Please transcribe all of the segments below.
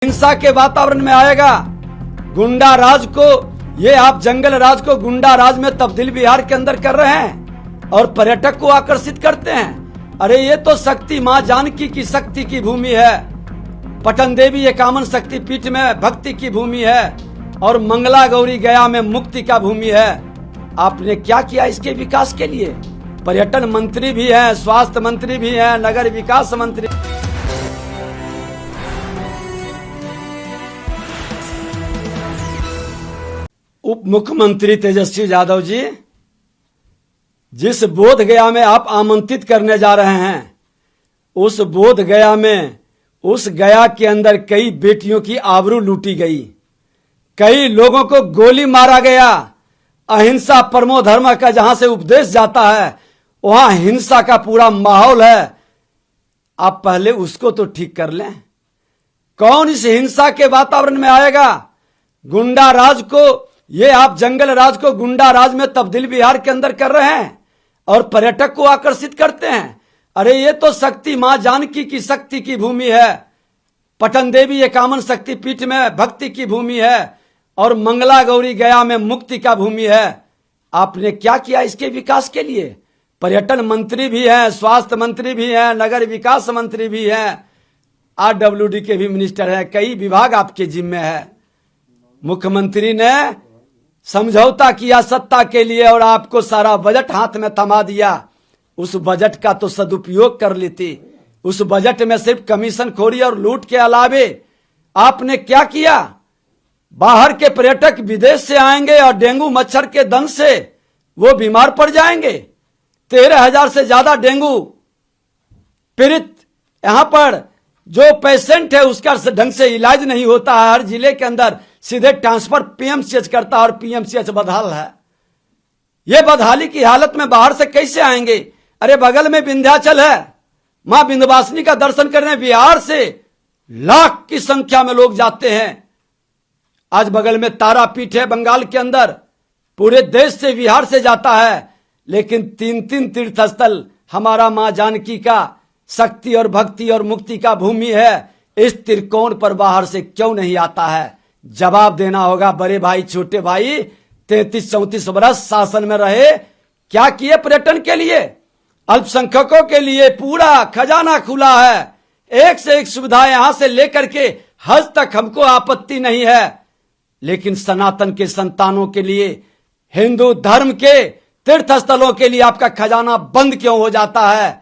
हिंसा के वातावरण में आएगा। गुंडा राज को, ये आप जंगल राज को गुंडा राज में तब्दील बिहार के अंदर कर रहे हैं और पर्यटक को आकर्षित करते हैं। अरे ये तो शक्ति मां जानकी की शक्ति की भूमि है, पटन देवी एकावन शक्ति पीठ में भक्ति की भूमि है और मंगला गौरी गया में मुक्ति का भूमि है। आपने क्या किया इसके विकास के लिए? पर्यटन मंत्री भी हैं, स्वास्थ्य मंत्री भी हैं, नगर विकास मंत्री। उप मुख्यमंत्री तेजस्वी यादव जी, जिस बोध गया में आप आमंत्रित करने जा रहे हैं, उस बोध गया में, उस गया के अंदर कई बेटियों की आबरू लूटी गई, कई लोगों को गोली मारा गया। अहिंसा परमो धर्म का जहां से उपदेश जाता है वहां हिंसा का पूरा माहौल है। आप पहले उसको तो ठीक कर लें। कौन इस हिंसा के वातावरण में आएगा? गुंडा राज को, ये आप जंगल राज को गुंडा राज में तब्दील बिहार के अंदर कर रहे हैं और पर्यटक को आकर्षित करते हैं। अरे ये तो शक्ति मां जानकी की शक्ति की भूमि है, पटन देवी एकावन शक्ति पीठ में भक्ति की भूमि है और मंगला गौरी गया में मुक्ति का भूमि है। आपने क्या किया इसके विकास के लिए? पर्यटन मंत्री भी हैं, स्वास्थ्य मंत्री भी हैं, नगर विकास मंत्री भी हैं, आरडब्ल्यूडी के भी मिनिस्टर हैं, कई विभाग आपके जिम्मे है। मुख्यमंत्री ने समझौता किया सत्ता के लिए और आपको सारा बजट हाथ में थमा दिया। उस बजट का तो सदुपयोग कर लेती। उस बजट में सिर्फ कमीशन खोरी और लूट के अलावे आपने क्या किया? बाहर के पर्यटक विदेश से आएंगे और डेंगू मच्छर के दंश से वो बीमार पड़ जाएंगे। 13,000 से ज्यादा डेंगू पीड़ित यहां पर जो पेशेंट है उसका ढंग से इलाज नहीं होता है। हर जिले के अंदर सीधे ट्रांसफर पीएमसीएच करता है और पीएमसीएच बदहाल है। ये बदहाली की हालत में बाहर से कैसे आएंगे? अरे बगल में विंध्याचल है, मां विंध्यवासिनी का दर्शन करने बिहार से लाख की संख्या में लोग जाते हैं। आज बगल में तारापीठ है बंगाल के अंदर, पूरे देश से बिहार से जाता है। लेकिन 3 तीर्थ स्थल हमारा मां जानकी का शक्ति और भक्ति और मुक्ति का भूमि है, इस त्रिकोण पर बाहर से क्यों नहीं आता है? जवाब देना होगा। बड़े भाई छोटे भाई 33-34 वर्ष शासन में रहे, क्या किए पर्यटन के लिए? अल्पसंख्यकों के लिए पूरा खजाना खुला है, एक से एक सुविधा यहां से लेकर के हज तक हमको आपत्ति नहीं है। लेकिन सनातन के संतानों के लिए, हिंदू धर्म के तीर्थ स्थलों के लिए आपका खजाना बंद क्यों हो जाता है?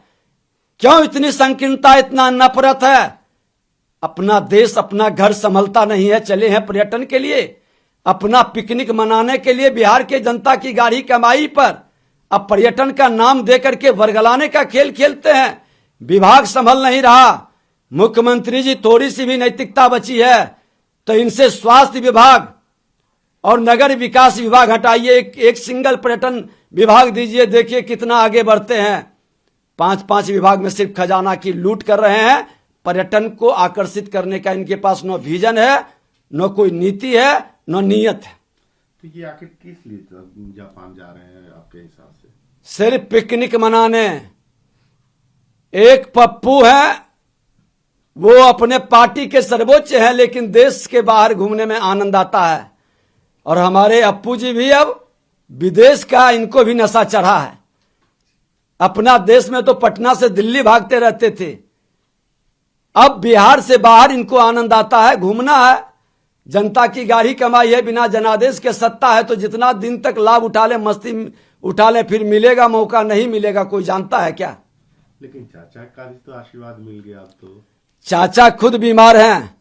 क्यों इतनी संकीर्णता, इतना नफरत है? अपना देश, अपना घर संभलता नहीं है, चले हैं पर्यटन के लिए, अपना पिकनिक मनाने के लिए बिहार के जनता की गाढ़ी कमाई पर अब पर्यटन का नाम देकर के वर्गलाने का खेल खेलते हैं। विभाग संभल नहीं रहा। मुख्यमंत्री जी, थोड़ी सी भी नैतिकता बची है तो इनसे स्वास्थ्य विभाग और नगर विकास विभाग हटाइए, एक सिंगल पर्यटन विभाग दीजिए, देखिए कितना आगे बढ़ते हैं। 5 विभाग में सिर्फ खजाना की लूट कर रहे हैं। पर्यटन को आकर्षित करने का इनके पास न विजन है, न कोई नीति है, न नियत है। तो ये आखिर किस लिए जापान जा रहे हैं आपके हिसाब से? सिर्फ पिकनिक मनाने। एक पप्पू है, वो अपने पार्टी के सर्वोच्च हैं, लेकिन देश के बाहर घूमने में आनंद आता है। और हमारे अप्पू जी भी अब विदेश का, इनको भी नशा चढ़ा है। अपना देश में तो पटना से दिल्ली भागते रहते थे, अब बिहार से बाहर इनको आनंद आता है, घूमना है। जनता की गाढ़ी कमाई है, बिना जनादेश के सत्ता है, तो जितना दिन तक लाभ उठा ले, मस्ती उठा ले, फिर मिलेगा मौका, नहीं मिलेगा कोई जानता है क्या? लेकिन चाचा का भी तो आशीर्वाद मिल गया अब तो। चाचा खुद बीमार हैं,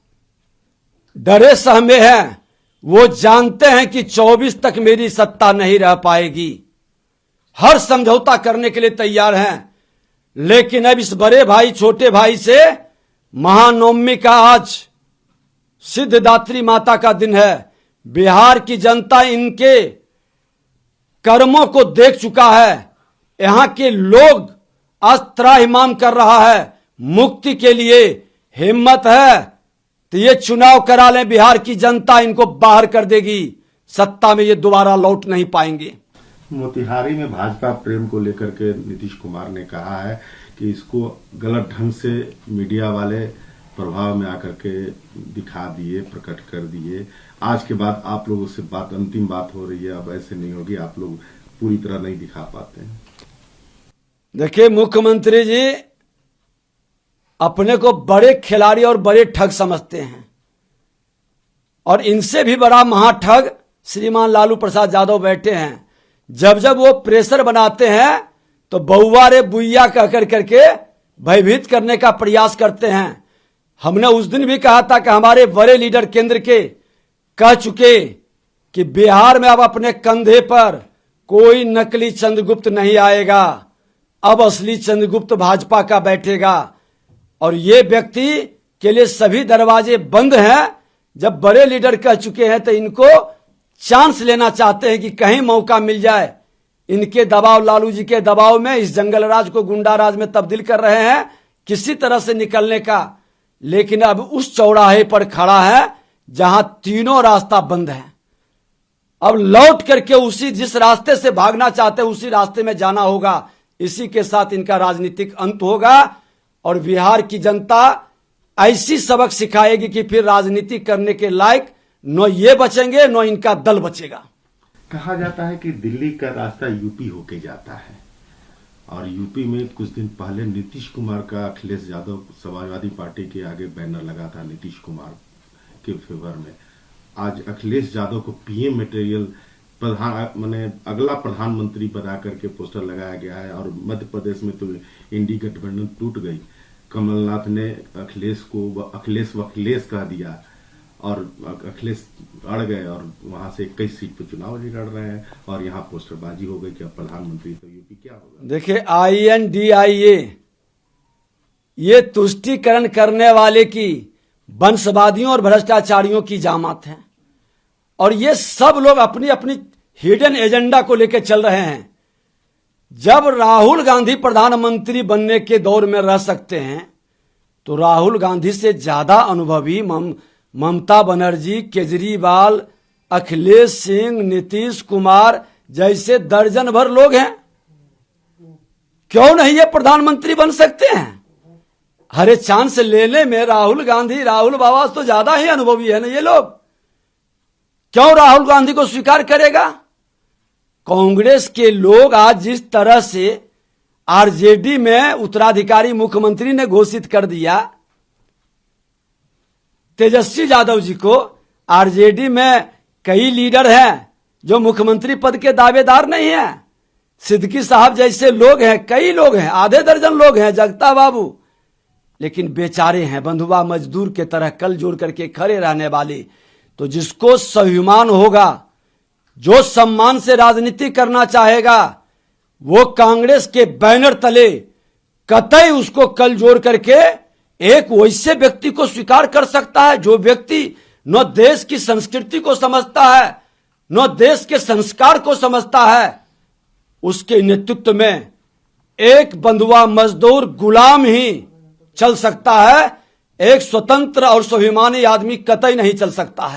डरे सहमे हैं, वो जानते हैं कि 24 तक मेरी सत्ता नहीं रह पाएगी, हर समझौता करने के लिए तैयार हैं। लेकिन अब इस बड़े भाई छोटे भाई से, महानवमी का आज सिद्धदात्री माता का दिन है। बिहार की जनता इनके कर्मों को देख चुका है। यहां के लोग आज त्राहिमाम कर रहा है। मुक्ति के लिए हिम्मत है तो ये चुनाव करा लें, बिहार की जनता इनको बाहर कर देगी, सत्ता में ये दोबारा लौट नहीं पाएंगे। मोतिहारी में भाजपा प्रेम को लेकर के नीतीश कुमार ने कहा है कि इसको गलत ढंग से मीडिया वाले प्रभाव में आकर के दिखा दिए, प्रकट कर दिए। आज के बाद आप लोगों से बात, अंतिम बात हो रही है, अब ऐसे नहीं होगी, आप लोग पूरी तरह नहीं दिखा पाते हैं। देखिए मुख्यमंत्री जी अपने को बड़े खिलाड़ी और बड़े ठग समझते हैं, और इनसे भी बड़ा महाठग श्रीमान लालू प्रसाद यादव बैठे हैं। जब जब वो प्रेशर बनाते हैं तो बउआ रे बुइया कह करके भयभीत करने का प्रयास करते हैं। हमने उस दिन भी कहा था कि हमारे बड़े लीडर केंद्र के कह चुके कि बिहार में अब अपने कंधे पर कोई नकली चंद्रगुप्त नहीं आएगा, अब असली चंद्रगुप्त भाजपा का बैठेगा, और ये व्यक्ति के लिए सभी दरवाजे बंद हैं। जब बड़े लीडर कह चुके हैं तो इनको चांस लेना चाहते हैं कि कहीं मौका मिल जाए। इनके दबाव, लालू जी के दबाव में इस जंगल राज को गुंडा राज में तब्दील कर रहे हैं किसी तरह से निकलने का। लेकिन अब उस चौराहे पर खड़ा है जहां तीनों रास्ता बंद है। अब लौट करके उसी जिस रास्ते से भागना चाहते हैं उसी रास्ते में जाना होगा। इसी के साथ इनका राजनीतिक अंत होगा और बिहार की जनता ऐसी सबक सिखाएगी कि फिर राजनीति करने के लायक न ये बचेंगे न इनका दल बचेगा। कहा जाता है कि दिल्ली का रास्ता यूपी होके जाता है, और यूपी में कुछ दिन पहले नीतीश कुमार का अखिलेश यादव समाजवादी पार्टी के आगे बैनर लगा था नीतीश कुमार के फेवर में। आज अखिलेश यादव को पीएम मटेरियल प्रधान माने अगला प्रधानमंत्री बना करके पोस्टर लगाया गया है, और मध्य प्रदेश में तो इंडी गठबंधन टूट गई। कमलनाथ ने अखिलेश को अखिलेश कह दिया और अखिलेश अड़ गए और वहां से 21 सीट पर चुनाव लड़ रहे हैं, और यहाँ पोस्टरबाजी हो गई कि अब प्रधानमंत्री तो यूपी क्या होगा। देखिए INDIA ये तुष्टीकरण करने वाले की वंशवादियों और भ्रष्टाचारियों की जामात है, और ये सब लोग अपनी अपनी हिडन एजेंडा को लेकर चल रहे हैं। जब राहुल गांधी प्रधानमंत्री बनने के दौर में रह सकते हैं तो राहुल गांधी से ज्यादा अनुभवी ममता बनर्जी, केजरीवाल, अखिलेश सिंह, नीतीश कुमार जैसे दर्जन भर लोग हैं। क्यों नहीं ये प्रधानमंत्री बन सकते हैं? हरे चांस लेने में राहुल गांधी, राहुल बाबा तो ज्यादा ही अनुभवी है ना ये लोग। क्यों राहुल गांधी को स्वीकार करेगा? कांग्रेस के लोग आज जिस तरह से आरजेडी में उत्तराधिकारी मुख्यमंत्री ने घोषित कर दिया तेजस्वी यादव जी को, आरजेडी में कई लीडर हैं जो मुख्यमंत्री पद के दावेदार नहीं हैं। सिद्दीकी साहब जैसे लोग हैं, कई लोग हैं, आधे दर्जन लोग हैं, जगता बाबू, लेकिन बेचारे हैं, बंधुआ मजदूर के तरह कल जोड़ करके खड़े रहने वाले। तो जिसको स्वाभिमान होगा, जो सम्मान से राजनीति करना चाहेगा, वो कांग्रेस के बैनर तले कतई उसको कल जोड़ करके एक वैसे व्यक्ति को स्वीकार कर सकता है जो व्यक्ति न देश की संस्कृति को समझता है न देश के संस्कार को समझता है। उसके नेतृत्व में एक बंधुआ मजदूर गुलाम ही चल सकता है, एक स्वतंत्र और स्वाभिमानी आदमी कतई नहीं चल सकता है।